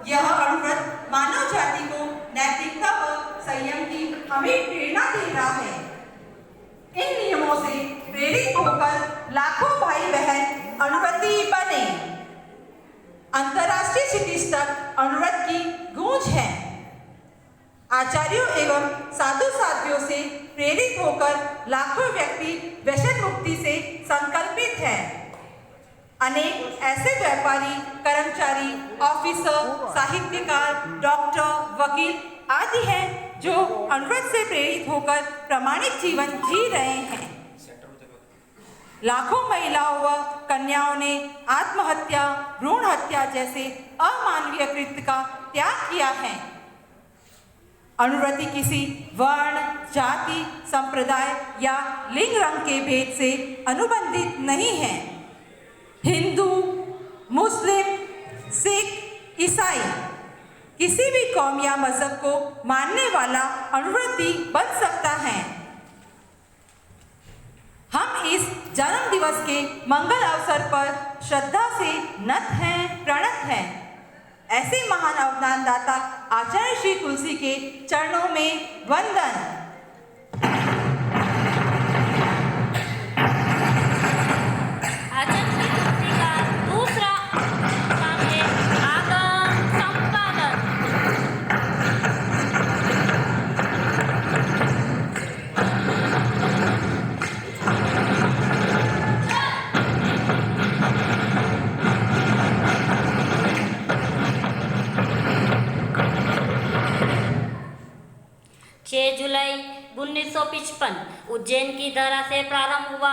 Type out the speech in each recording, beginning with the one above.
यह अनुव्रत मानव जाति को नैतिकता व संयम की अमिट प्रेरणा दे रहा है। इन नियमों से प्रेरित होकर लाखों भाई बहन अनुव्रती बने। अंतर्राष्ट्रीय क्षितिज तक अनुव्रत की गूंज है। आचार्यों एवं साधु साध्वियों से प्रेरित होकर लाखों व्यक्ति व्यसन मुक्ति से संकल्पित है। अनेक ऐसे व्यापारी, कर्मचारी, ऑफिसर, साहित्यकार, डॉक्टर, वकील आदि हैं जो अनुव्रत से प्रेरित होकर प्रामाणिक जीवन जी रहे हैं। लाखों महिलाओं व कन्याओं ने आत्महत्या, भ्रूण हत्या जैसे अमानवीय कृत्य का त्याग किया है। अनुव्रति किसी वर्ण, जाति, संप्रदाय या लिंग रंग के भेद से अनुबंधित नहीं है। हिंदू, मुस्लिम, सिख, ईसाई किसी भी कौम या मजहब को मानने वाला अनुव्रती बन सकता है। हम इस जन्म दिवस के मंगल अवसर पर श्रद्धा से नत हैं, प्रणत हैं। ऐसे महान अवदान दाता आचार्य श्री तुलसी के चरणों में वंदन। जुलाई 1955 उज्जैन की धरा से प्रारंभ हुआ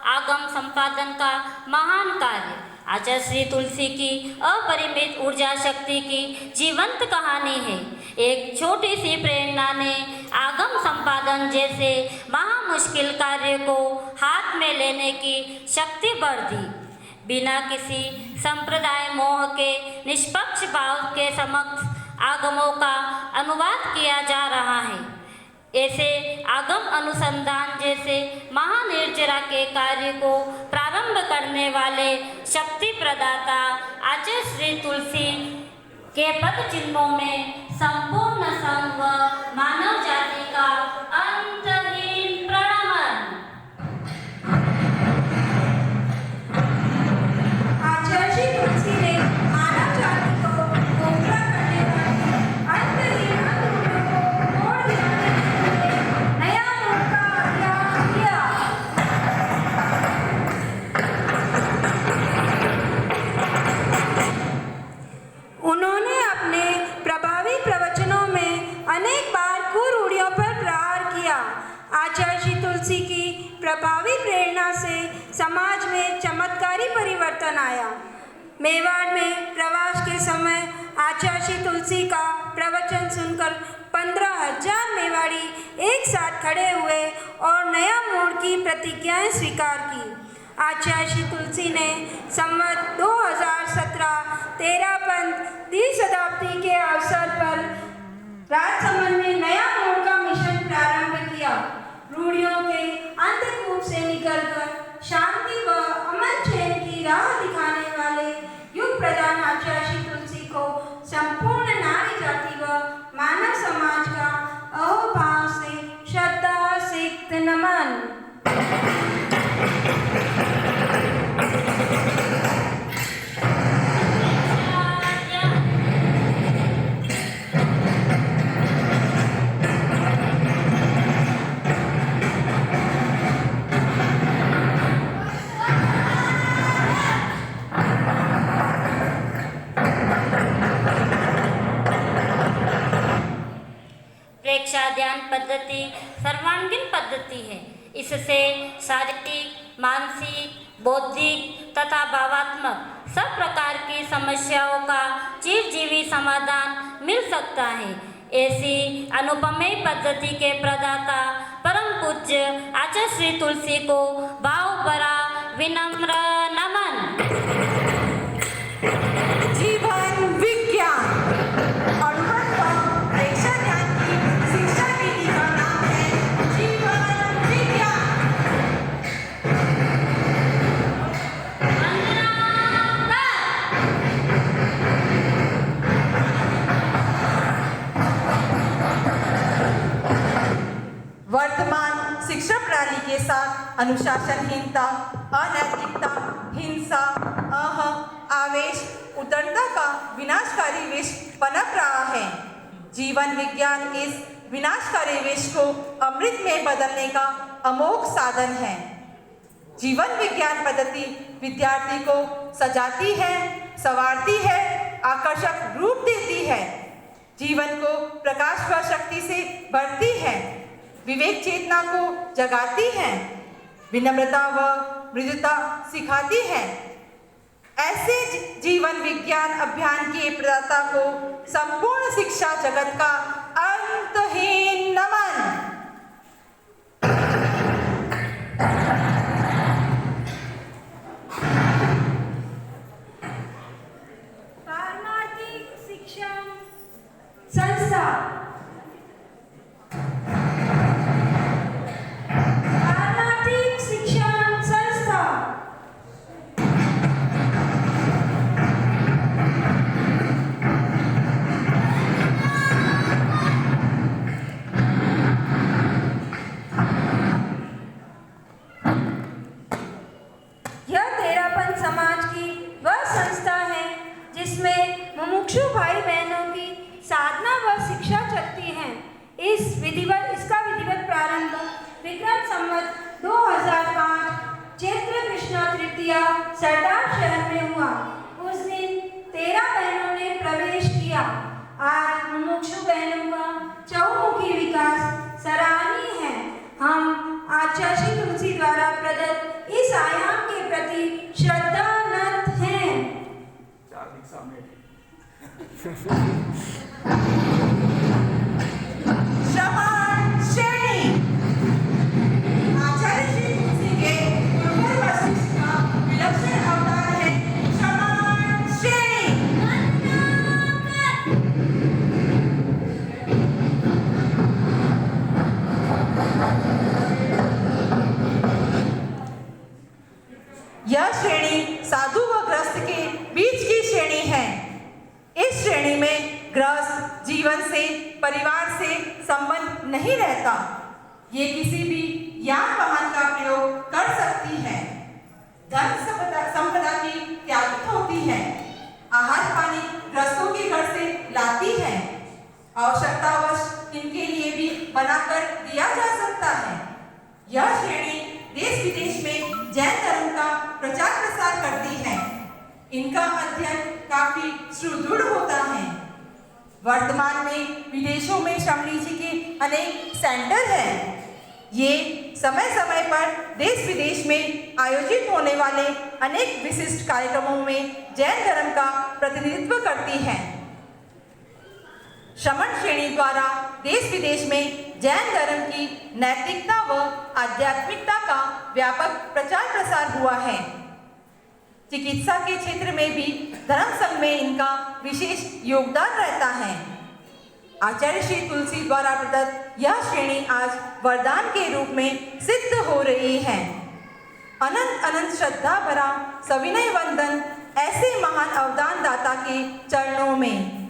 आगम संपादन का महान कार्य आचार्य श्री तुलसी की अपरिमित ऊर्जा शक्ति की जीवंत कहानी है। एक छोटी सी प्रेरणा ने आगम संपादन जैसे महामुश्किल कार्य को हाथ में लेने की शक्ति बढ़ दी। बिना किसी संप्रदाय मोह के निष्पक्ष भाव के समक्ष आगमों का अनुवाद किया जा रहा है। ऐसे आगम अनुसंधान जैसे महानिर्जरा के कार्य को प्रारंभ करने वाले शक्ति प्रदाता आचार्य श्री तुलसी के पद चिन्हों में संपूर्ण संघ व मानव जाति का अंतहीन प्रणमन। आचार्य श्री तुलसी ने मानव जाति को कोमला करने वाले अंतहीन अंधों को तोड़ दिखाने नया मौका दिया। उन्होंने अपने प्रभावी प्रवचनों में अनेक बार कुरूढ़ियों पर प्रहार किया। आचार्य श्री तुलसी की प्रभावी प्रेरणा से समाज में चमत्कारी परिवर्तन आया। मेवाड़ में प्रवास के समय आचार्य श्री तुलसी का प्रवचन सुनकर 15,000 मेवाड़ी एक साथ खड़े हुए और नया मोड़ की प्रतिज्ञाएं स्वीकार की। आचार्य श्री तुलसी ने संवत 2017 13पंथ 30 शताब्दी के अवसर पर राजसमंद में नया मोड़ का मिशन प्रारंभ किया। रूढ़ियों के अंधकूप से निकलकर शांति व अमन चैन की राह दिखाने वाले युग प्रधान आचार्य श्री तुलसी को संपूर्ण नारी जाति व मानव समाज का अहोभाव से श्रद्धा सिक्त नमन। प्रेक्षा ध्यान पद्धति सर्वांगीण पद्धति है। इससे शारीरिक, मानसिक, बौद्धिक तथा भावात्मक सब प्रकार की समस्याओं का चिरजीवी समाधान मिल सकता है। ऐसी अनुपमेय पद्धति के प्रदाता परम पूज्य आचार्य श्री तुलसी को भाव भरा विनम्र नमन। जीवन विज्ञान अनुशासनहीनता, अनैतिकता, हिंसा, आवेश, उदंडता का विनाशकारी विष पनप रहा है। जीवन विज्ञान इस विनाशकारी विष को अमृत में बदलने का अमोघ साधन है। जीवन विज्ञान पद्धति विद्यार्थी को सजाती है, संवारती है, आकर्षक रूप देती है, जीवन को प्रकाश व शक्ति से भरती है, विवेक चेतना को जगाती है, विनम्रता व मृदुता सिखाती है। ऐसे जीवन विज्ञान अभियान के प्रदाता को संपूर्ण शिक्षा जगत का अंतहीन नमन। पारमार्थिक शिक्षा संस्था, पारमार्थिक शिक्षण संस्था, यह तेरापन समाज की वह संस्था है जिसमें मुमुक्षु भाई बहनों की साधना व शिक्षा चलती है। इसका विधिवत प्रारंभ विक्रम संवत 2005 चैत्र कृष्ण तृतीया सरदार शहर में हुआ। उस दिन 13 बहनों ने प्रवेश किया। आज मुमुक्षु बहनों का चहुमुखी विकास सराहनीय है। हम आचार्य श्री तुलसी द्वारा प्रदत्त इस आयाम के प्रति श्रद्धानत हैं। श्रवण श्रेणी आचार्य श्री तुलसी के गुरुकुल वशिष्ठ का विलक्षण अवतार है श्रवण श्रेणी। यह श्रेणी साधु व ग्रस्त के बीच की श्रेणी है। इस श्रेणी में गृहस्थ जीवन से, परिवार से संबंध नहीं रहता। ये किसी भी यान वाहन का प्रयोग कर सकती है, धन संपदा की त्यागित होती है, आहार पानी गृहस्थों के घर से लाती है, आवश्यकतावश इनके लिए भी बनाकर दिया जा सकता है। यह श्रेणी देश विदेश में जैन धर्म का प्रचार प्रसार करती है। इनका अध्ययन काफी सुदृढ़ होता है। वर्तमान में विदेशों में श्रमणी जी के अनेक सेंटर हैं। ये समय समय पर देश विदेश में आयोजित होने वाले अनेक विशिष्ट कार्यक्रमों में जैन धर्म का प्रतिनिधित्व करती है। श्रमण श्रेणी द्वारा देश विदेश में जैन धर्म की नैतिकता व आध्यात्मिकता का व्यापक प्रचार प्रसार हुआ है। चिकित्सा के क्षेत्र में भी धर्म संघ में इनका विशेष योगदान रहता है। आचार्य श्री तुलसी द्वारा प्रदत्त यह श्रेणी आज वरदान के रूप में सिद्ध हो रही है। अनंत अनंत श्रद्धा भरा सविनय वंदन ऐसे महान अवदान दाता के चरणों में।